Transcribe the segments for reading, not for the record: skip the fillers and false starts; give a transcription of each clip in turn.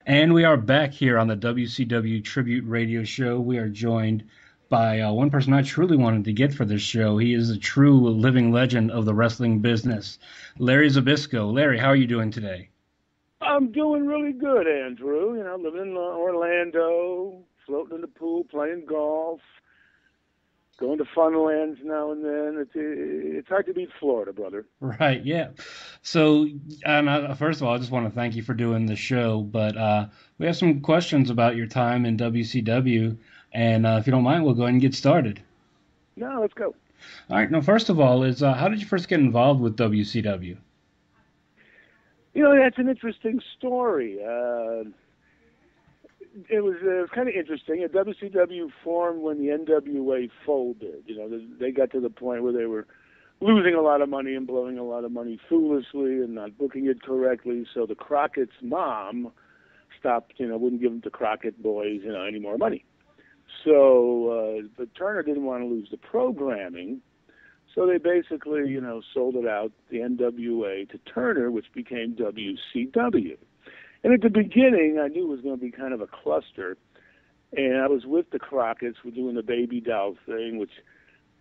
And we are back here on the WCW Tribute Radio Show. We are joined by one person I truly wanted to get for this show. He is a true living legend of the wrestling business, Larry Zbyszko. Larry, how are you doing today? I'm doing really good, Andrew. Living in Orlando, floating in the pool, playing golf, going to Funlands now and then. It's hard to beat Florida, brother. Right, yeah. So, first of all, I just want to thank you for doing the show, but we have some questions about your time in WCW, and if you don't mind, we'll go ahead and get started. Now let's go. All right, now, first of all, is how did you first get involved with WCW? That's an interesting story. It was kind of interesting. WCW formed when the NWA folded. They got to the point where they were losing a lot of money and blowing a lot of money foolishly and not booking it correctly. So the Crockett's mom stopped, wouldn't give them the Crockett boys, any more money. So but Turner didn't want to lose the programming. So they basically, sold it out, the NWA, to Turner, which became WCW. And at the beginning, I knew it was going to be kind of a cluster. And I was with the Crockett's. We're doing the baby doll thing, which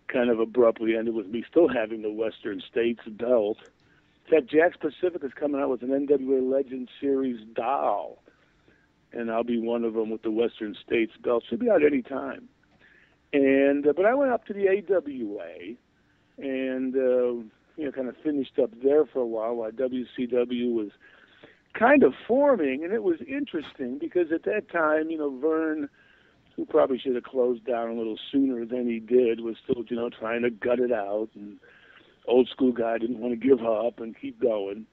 kind of abruptly ended with me still having the Western States belt. In fact, Jack's Pacific is coming out with an NWA Legend Series doll. And I'll be one of them with the Western States belt. Should be out any time. And but I went up to the AWA and kind of finished up there for a while WCW was kind of forming. And it was interesting because at that time, Vern, who probably should have closed down a little sooner than he did, was still, trying to gut it out. And old school guy didn't want to give up and keep going.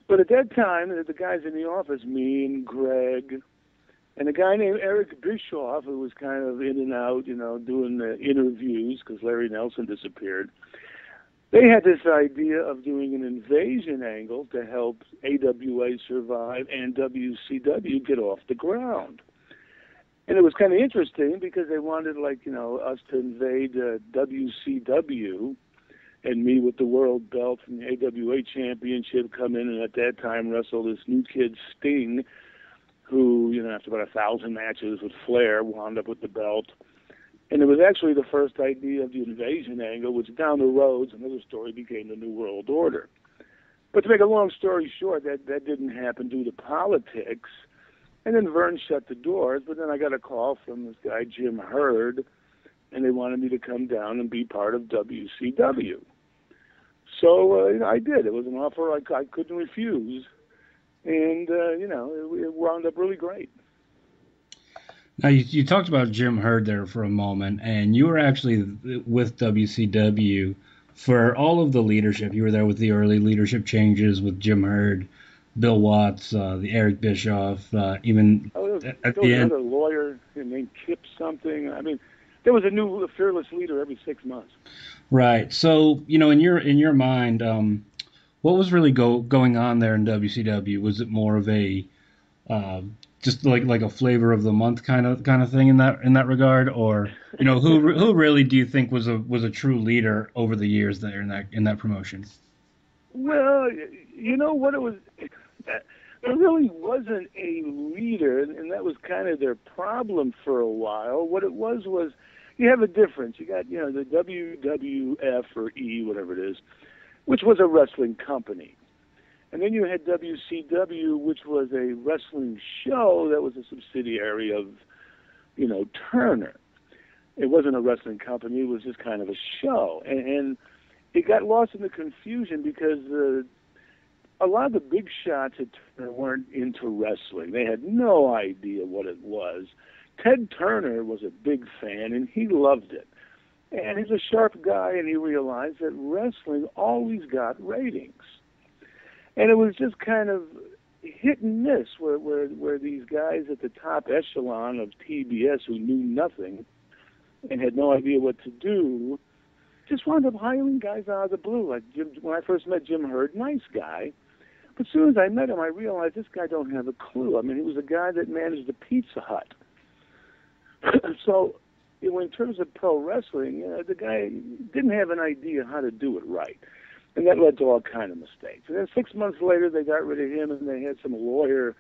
But at that time, the guys in the office, me and Greg, and a guy named Eric Bischoff, who was kind of in and out, doing the interviews because Larry Nelson disappeared, they had this idea of doing an invasion angle to help AWA survive and WCW get off the ground. And it was kind of interesting because they wanted, us to invade WCW and me with the world belt and the AWA championship come in and at that time wrestle this new kid Sting, who, after about 1,000 matches with Flair, wound up with the belt. And it was actually the first idea of the invasion angle, which down the road, another story, became the New World Order. But to make a long story short, that didn't happen due to politics. And then Vern shut the doors, but then I got a call from this guy, Jim Hurd, and they wanted me to come down and be part of WCW. So I did. It was an offer I couldn't refuse. And, it wound up really great. Now, you talked about Jim Herd there for a moment, and you were actually with WCW for all of the leadership. You were there with the early leadership changes with Jim Herd, Bill Watts, the Eric Bischoff, even at There was the end. another lawyer named Kip something. I mean, there was a new fearless leader every 6 months. Right. So, in your mind, what was really going on there in WCW? Was it more of a just like a flavor of the month kind of thing in that regard, or who really do you think was a true leader over the years there in that promotion? Well, you know what it was? There really wasn't a leader, and that was kind of their problem for a while. What it was you have a difference. You got, the WWF or E, whatever it is, which was a wrestling company. And then you had WCW, which was a wrestling show that was a subsidiary of, Turner. It wasn't a wrestling company. It was just kind of a show. And it got lost in the confusion because a lot of the big shots at Turner weren't into wrestling. They had no idea what it was. Ted Turner was a big fan, and he loved it. And he's a sharp guy, and he realized that wrestling always got ratings. And it was just kind of hit and miss where these guys at the top echelon of TBS who knew nothing and had no idea what to do just wound up hiring guys out of the blue. Like when I first met Jim Herd, nice guy. But as soon as I met him, I realized this guy don't have a clue. I mean, he was a guy that managed a Pizza Hut. So in terms of pro wrestling, the guy didn't have an idea how to do it right. And that led to all kind of mistakes. And then 6 months later, they got rid of him, and they had some lawyer,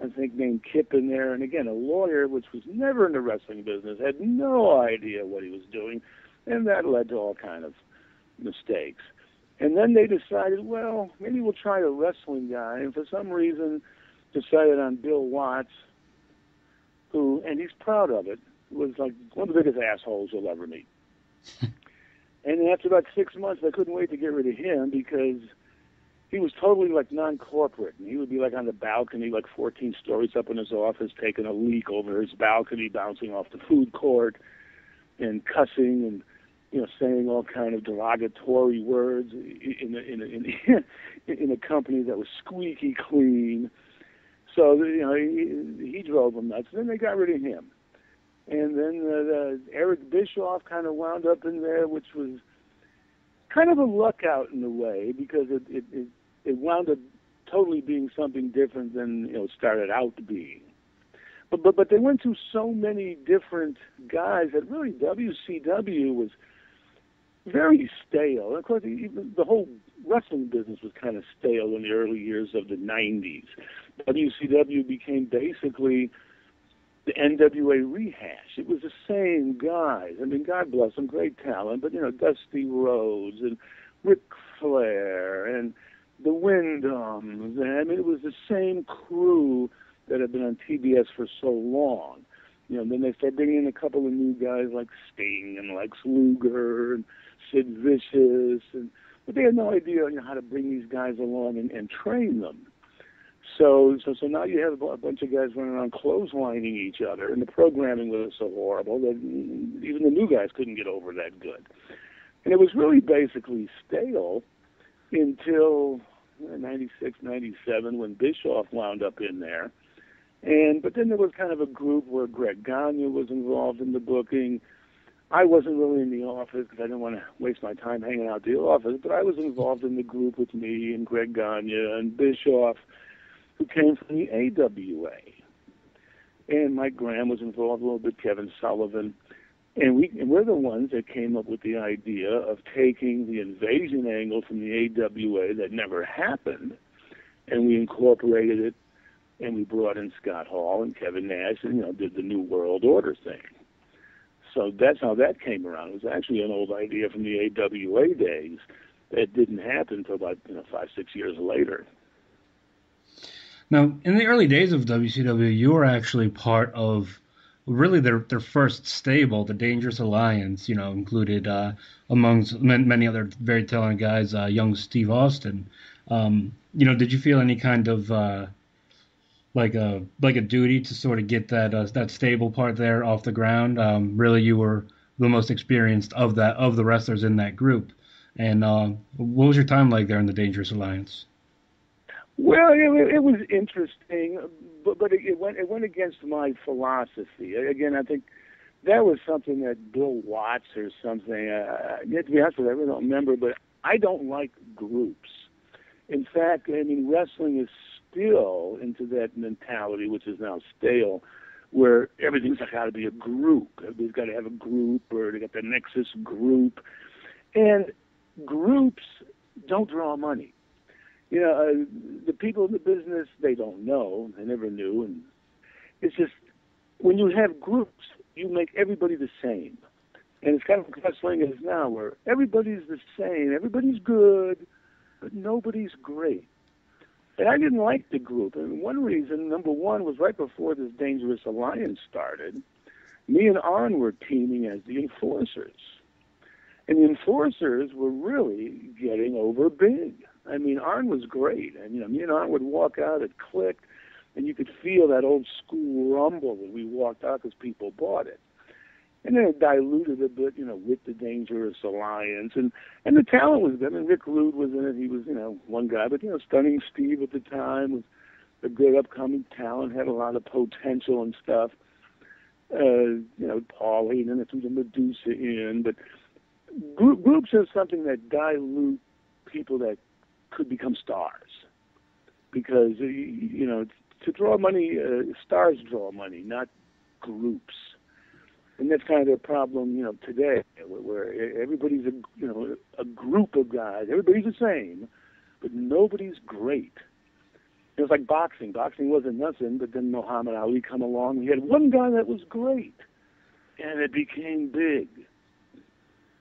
I think, named Kip in there. And again, a lawyer, which was never in the wrestling business, had no idea what he was doing. And that led to all kind of mistakes. And then they decided, well, maybe we'll try a wrestling guy. And for some reason, decided on Bill Watts, who, and he's proud of it, was like one of the biggest assholes you'll ever meet. And after about 6 months, I couldn't wait to get rid of him because he was totally like non-corporate. And he would be like on the balcony, like 14 stories up in his office, taking a leak over his balcony, bouncing off the food court and cussing and, saying all kind of derogatory words in a company that was squeaky clean. So, he drove them nuts. And then they got rid of him. And then Eric Bischoff kind of wound up in there, which was kind of a luck out in a way because it wound up totally being something different than it started out being. But they went through so many different guys that really WCW was very stale. And of course, the whole wrestling business was kind of stale in the early years of the 90s. WCW became basically the NWA rehash. It was the same guys. I mean, God bless them, great talent, but, Dusty Rhodes and Ric Flair and the Wyndhams. I mean, it was the same crew that had been on TBS for so long. Then they started bringing in a couple of new guys like Sting and Lex Luger and Sid Vicious, but they had no idea how to bring these guys along and train them. So now you have a bunch of guys running around clotheslining each other, and the programming was so horrible that even the new guys couldn't get over that good. And it was really basically stale until 96, 97 when Bischoff wound up in there. But then there was kind of a group where Greg Gagne was involved in the booking. I wasn't really in the office because I didn't want to waste my time hanging out at the office, but I was involved in the group with me and Greg Gagne and Bischoff, who came from the AWA. And Mike Graham was involved a little bit, Kevin Sullivan. And we're the ones that came up with the idea of taking the invasion angle from the AWA that never happened, and we incorporated it, and we brought in Scott Hall and Kevin Nash and, did the New World Order thing. So that's how that came around. It was actually an old idea from the AWA days that didn't happen until about 5, 6 years later. Now, in the early days of WCW, you were actually part of really their first stable, the Dangerous Alliance, included amongst many other very talented guys, young Steve Austin. Did you feel any kind of like a duty to sort of get that stable part there off the ground? Really, you were the most experienced of the wrestlers in that group. And what was your time like there in the Dangerous Alliance? Well, it was interesting, but it went against my philosophy. Again, I think that was something that Bill Watts or something. To be honest with you, I really don't remember, but I don't like groups. In fact, wrestling is still into that mentality, which is now stale, where everything's got to be a group. Everybody's got to have a group, or they got the Nexus group, and groups don't draw money. The people in the business, they don't know. They never knew. And it's just, when you have groups, you make everybody the same. And it's kind of like wrestling is now, where everybody's the same. Everybody's good, but nobody's great. And I didn't like the group. And one reason, number one, was right before this Dangerous Alliance started, me and Arn were teaming as the Enforcers. And the Enforcers were really getting over big. Arn was great. And, me and Arn would walk out, it clicked, and you could feel that old school rumble when we walked out because people bought it. And then it diluted a bit, with the Dangerous Alliance. And the talent was good. Rick Rude was in it. He was, one guy. But, Stunning Steve at the time was a good upcoming talent, had a lot of potential and stuff. Paulie, and then threw the Medusa in. But groups are something that dilute people that could become stars, because to draw money, stars draw money, not groups, and that's kind of the problem today, where everybody's a group of guys, everybody's the same, but nobody's great. It was like boxing. Boxing wasn't nothing, but then Muhammad Ali come along. We had one guy that was great, and it became big.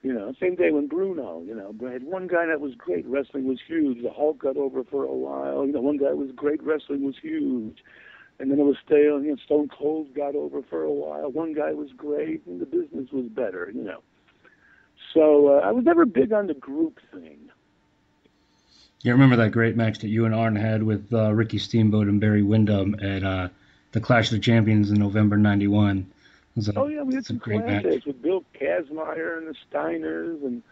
You know, same day when Bruno, you know, had one guy that was great. Wrestling was huge. The Hulk got over for a while. You know, one guy was great. Wrestling was huge. And then it was stale. You know, Stone Cold got over for a while. One guy was great, and the business was better, you know. So I was never big on the group thing. You remember that great match that you and Arn had with Ricky Steamboat and Barry Windham at the Clash of the Champions in November '91. Oh yeah, we had some classics with Bill Kazmaier and the Steiners, and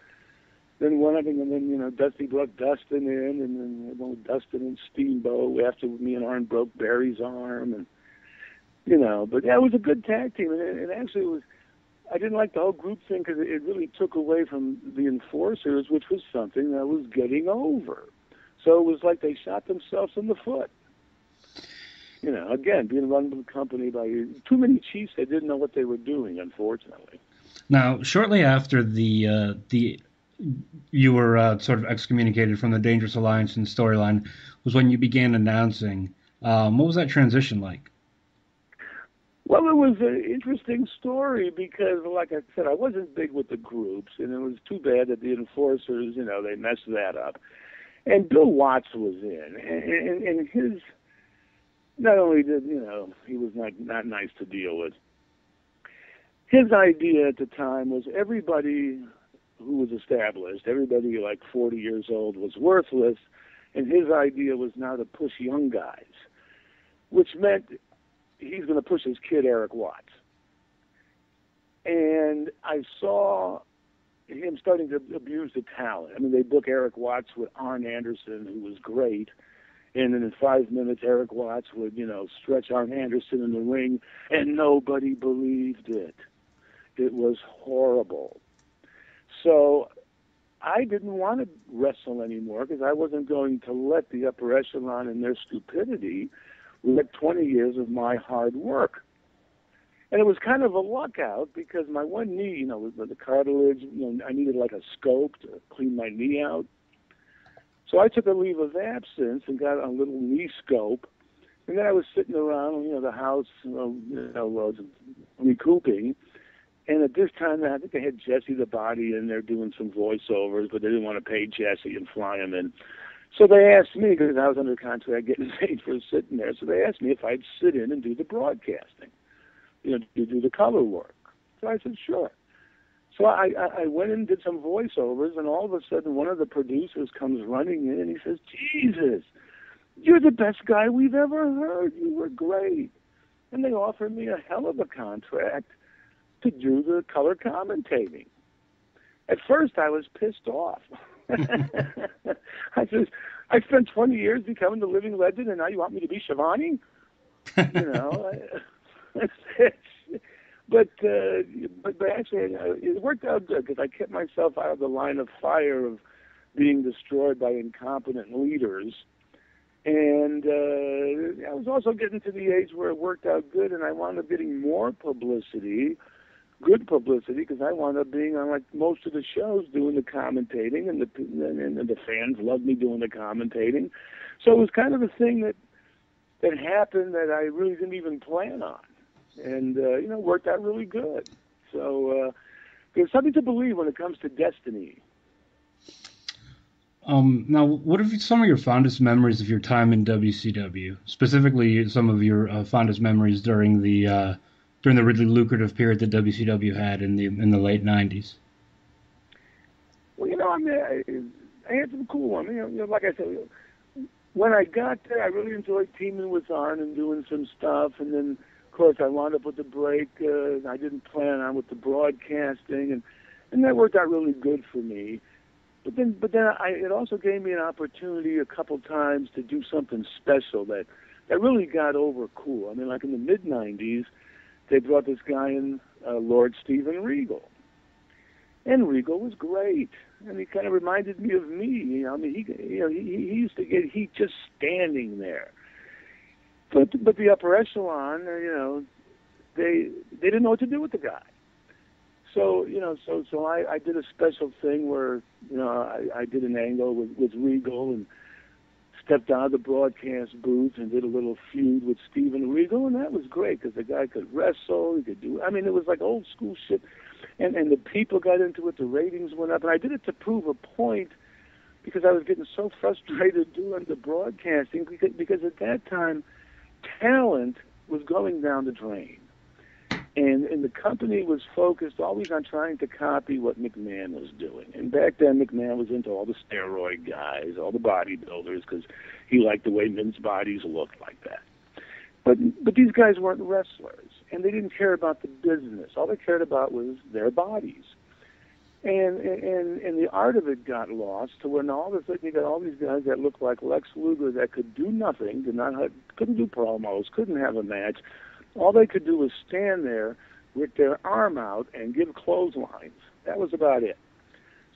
then one of them, and then, you know, Dusty brought Dustin in, and then one with Dustin and Steamboat after me and Arn broke Barry's arm, and you know, but yeah, it was a good tag team, and actually it was. I didn't like the whole group thing because it really took away from the Enforcers, which was something that was getting over. So it was like they shot themselves in the foot. You know, again, being run by the company by too many chiefs that didn't know what they were doing, unfortunately. Now, shortly after you were sort of excommunicated from the Dangerous Alliance and storyline was when you began announcing. What was that transition like? Well, it was an interesting story because, like I said, I wasn't big with the groups, and it was too bad that the Enforcers, you know, they messed that up. And Bill Watts was in, and his, not only did, you know, he was not nice to deal with, his idea at the time was everybody who was established, everybody like 40 years old was worthless, and his idea was now to push young guys, which meant he's going to push his kid Eric Watts. And I saw him starting to abuse the talent. I mean, they book Eric Watts with Arn Anderson, who was great, and then in 5 minutes, Eric Watts would, you know, stretch Arn Anderson in the ring, and nobody believed it. It was horrible. So I didn't want to wrestle anymore because I wasn't going to let the upper echelon and their stupidity wreck 20 years of my hard work. And it was kind of a luck out because my one knee, you know, with the cartilage, you know, I needed like a scope to clean my knee out. So I took a leave of absence and got a little knee scope. And then I was sitting around, you know, the house, recouping. And at this time, I think they had Jesse the Body in there doing some voiceovers, but they didn't want to pay Jesse and fly him in. So they asked me, because I was under contract getting paid for sitting there, so they asked me if I'd sit in and do the broadcasting, you know, to do the color work. So I said, sure. So I went and did some voiceovers, and all of a sudden one of the producers comes running in, and he says, Jesus, you're the best guy we've ever heard. You were great. And they offered me a hell of a contract to do the color commentating. At first, I was pissed off. I said, I spent 20 years becoming the living legend, and now you want me to be Shivani? You know, but actually, it worked out good because I kept myself out of the line of fire of being destroyed by incompetent leaders. And I was also getting to the age where it worked out good, and I wound up getting more publicity, good publicity, because I wound up being on like most of the shows doing the commentating, and the fans loved me doing the commentating. So it was kind of a thing that happened that I really didn't even plan on, and you know, worked out really good. So there's something to believe when it comes to destiny. Now, what are some of your fondest memories of your time in WCW? Specifically, some of your fondest memories during the really lucrative period that WCW had in the late '90s. Well, you know, I mean, I had some cool ones. You know, like I said, when I got there, I really enjoyed teaming with Arn and doing some stuff, and then, of course, I wound up with the break. I didn't plan on with the broadcasting, and that worked out really good for me. But then it also gave me an opportunity a couple times to do something special that really got over cool. I mean, like in the mid-'90s, they brought this guy in, Lord Steven Regal. And Regal was great. And he kind of reminded me of me. You know, I mean, he used to get heat just standing there. But the upper echelon, you know, they didn't know what to do with the guy. So, you know, so I did a special thing where, you know, I did an angle with Regal, and stepped out of the broadcast booth and did a little feud with Steven Regal, and that was great because the guy could wrestle, he could do. I mean, it was like old school shit, and the people got into it. The ratings went up, and I did it to prove a point because I was getting so frustrated doing the broadcasting because at that time talent was going down the drain. And the company was focused always on trying to copy what McMahon was doing. And back then, McMahon was into all the steroid guys, all the bodybuilders, because he liked the way men's bodies looked like that. But these guys weren't wrestlers, and they didn't care about the business. All they cared about was their bodies. And the art of it got lost to where now all of a sudden you got all these guys that looked like Lex Luger that could do nothing, couldn't do promos, couldn't have a match. All they could do was stand there with their arm out and give clotheslines. That was about it.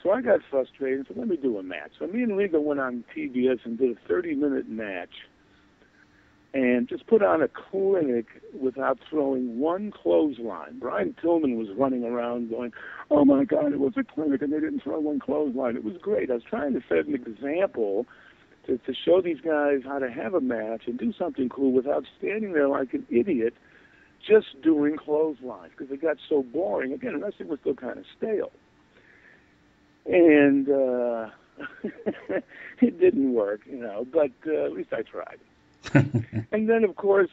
So I got frustrated and said, let me do a match. So me and Regal went on TBS and did a 30-minute match and just put on a clinic without throwing one clothesline. Brian Tillman was running around going, oh, my God, it was a clinic, and they didn't throw one clothesline. It was great. I was trying to set an example to show these guys how to have a match and do something cool without standing there like an idiot just doing clotheslines because it got so boring. Again, wrestling was still kind of stale. And it didn't work, but at least I tried. And then, of course,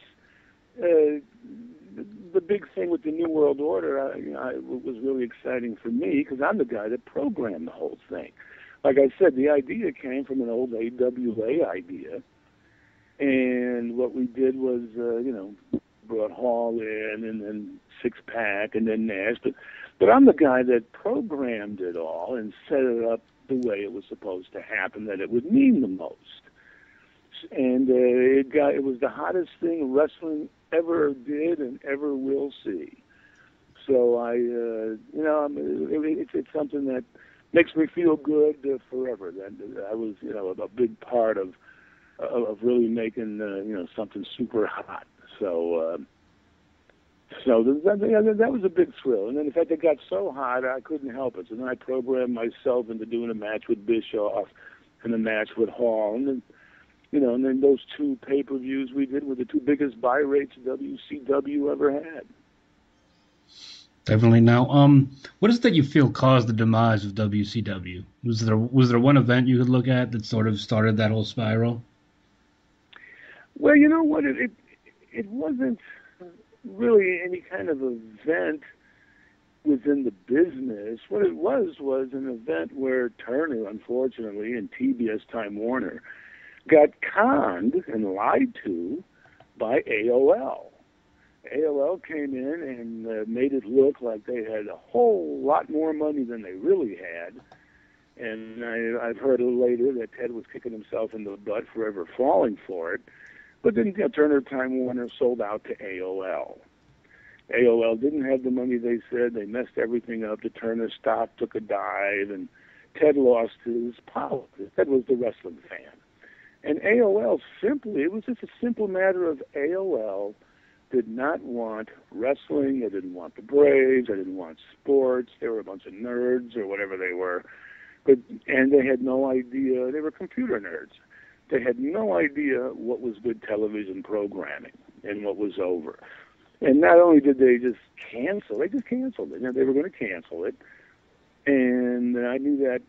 the big thing with the New World Order was really exciting for me because I'm the guy that programmed the whole thing. Like I said, the idea came from an old AWA idea, and what we did was, brought Hall in, and then Six Pack, and then Nash. But I'm the guy that programmed it all and set it up the way it was supposed to happen, that it would mean the most. And it was the hottest thing wrestling ever did and ever will see. So it's something that makes me feel good forever. That I was, a big part of really making, something super hot. So that was a big thrill. And then in fact, it got so hot I couldn't help it. So then I programmed myself into doing a match with Bischoff and a match with Hall, and then, and then those two pay-per-views we did were the two biggest buy rates WCW ever had. Definitely. Now, what is it that you feel caused the demise of WCW? Was there one event you could look at that sort of started that whole spiral? Well, you know what? It wasn't really any kind of event within the business. What it was an event where Turner, unfortunately, and TBS Time Warner got conned and lied to by AOL. AOL came in and made it look like they had a whole lot more money than they really had. And I've heard a little later that Ted was kicking himself in the butt for ever falling for it. But then Turner Time Warner sold out to AOL. AOL didn't have the money they said. They messed everything up. The Turner stock took a dive, and Ted lost his power. Ted was the wrestling fan. And AOL it was just a simple matter of AOL did not want wrestling. They didn't want the Braves. They didn't want sports. They were a bunch of nerds or whatever they were. And they had no idea. They were computer nerds. They had no idea what was good television programming and what was over. And not only did they just canceled it. They were going to cancel it. And I knew that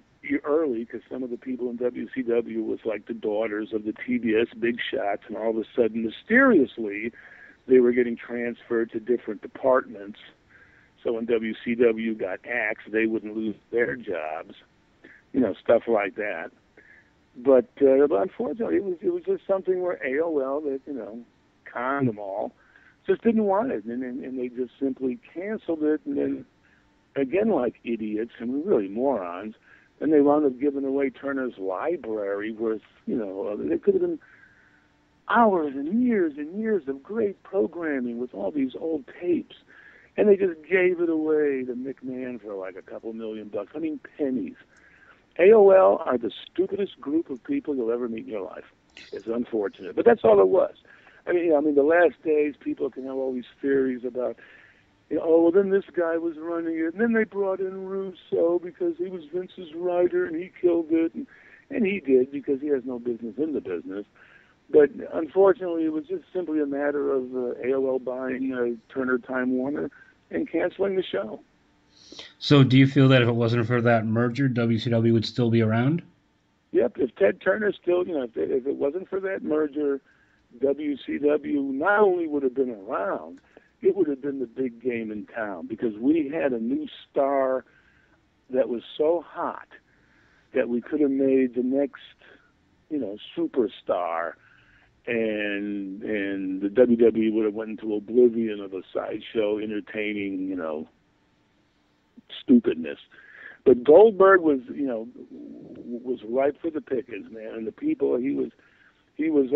early because some of the people in WCW was like the daughters of the TBS big shots, and all of a sudden, mysteriously, they were getting transferred to different departments. So when WCW got axed, they wouldn't lose their jobs, stuff like that. But unfortunately, it was just something where AOL, that conned them all, just didn't want it, and they just simply canceled it. And then again, like idiots and really morons, and they wound up giving away Turner's library worth, it could have been hours and years of great programming with all these old tapes, and they just gave it away to McMahon for like a couple $1 million. I mean, pennies. AOL are the stupidest group of people you'll ever meet in your life. It's unfortunate, but that's all it was. I mean, the last days, people can have all these theories about, then this guy was running it, and then they brought in Russo because he was Vince's writer and he killed it, and and he did because he has no business in the business. But unfortunately, it was just simply a matter of AOL buying Turner Time Warner and canceling the show. So do you feel that if it wasn't for that merger, WCW would still be around? Yep, if Ted Turner still, if it wasn't for that merger, WCW not only would have been around, it would have been the big game in town because we had a new star that was so hot that we could have made the next, superstar, and the WWE would have went into oblivion of a sideshow entertaining, stupidness. But Goldberg was ripe for the pickings, man, and the people he was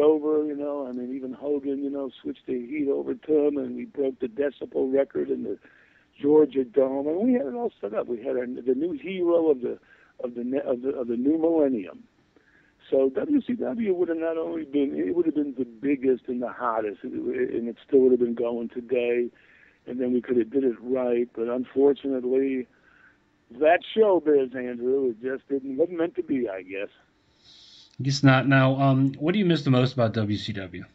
over, even Hogan, switched the heat over to him, and we broke the decibel record in the Georgia Dome, and we had it all set up. We had the new hero of the new millennium. So WCW would have not only been, it would have been the biggest and the hottest, and it still would have been going today, and then we could have did it right. But unfortunately, that showbiz, Andrew, it just wasn't meant to be, I guess. I guess not. Now, what do you miss the most about WCW?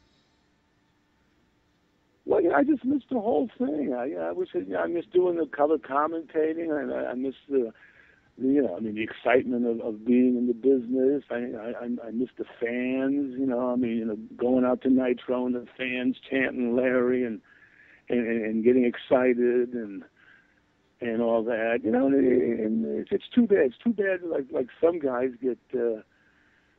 Well, I just missed the whole thing. I miss doing the color commentating. I miss the excitement of being in the business. I miss the fans. Going out to Nitro and the fans chanting Larry and getting excited and all that. And it's too bad. It's too bad. Like some guys get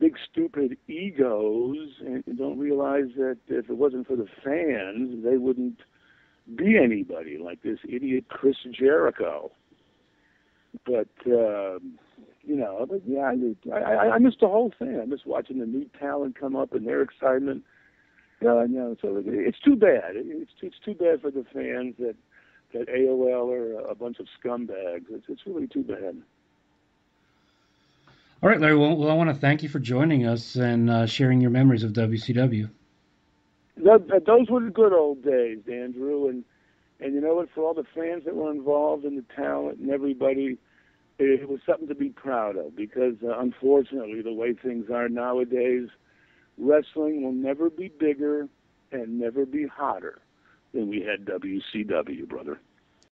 big stupid egos and don't realize that if it wasn't for the fans, they wouldn't be anybody. Like this idiot Chris Jericho. But I missed the whole thing. I miss watching the new talent come up and their excitement. So it's too bad. It's too bad for the fans that AOL are a bunch of scumbags. It's really too bad. All right, Larry. Well, I want to thank you for joining us and sharing your memories of WCW. Those were the good old days, Andrew, and you know what? For all the fans that were involved and the talent and everybody, it was something to be proud of because, unfortunately, the way things are nowadays, wrestling will never be bigger and never be hotter than we had WCW, brother.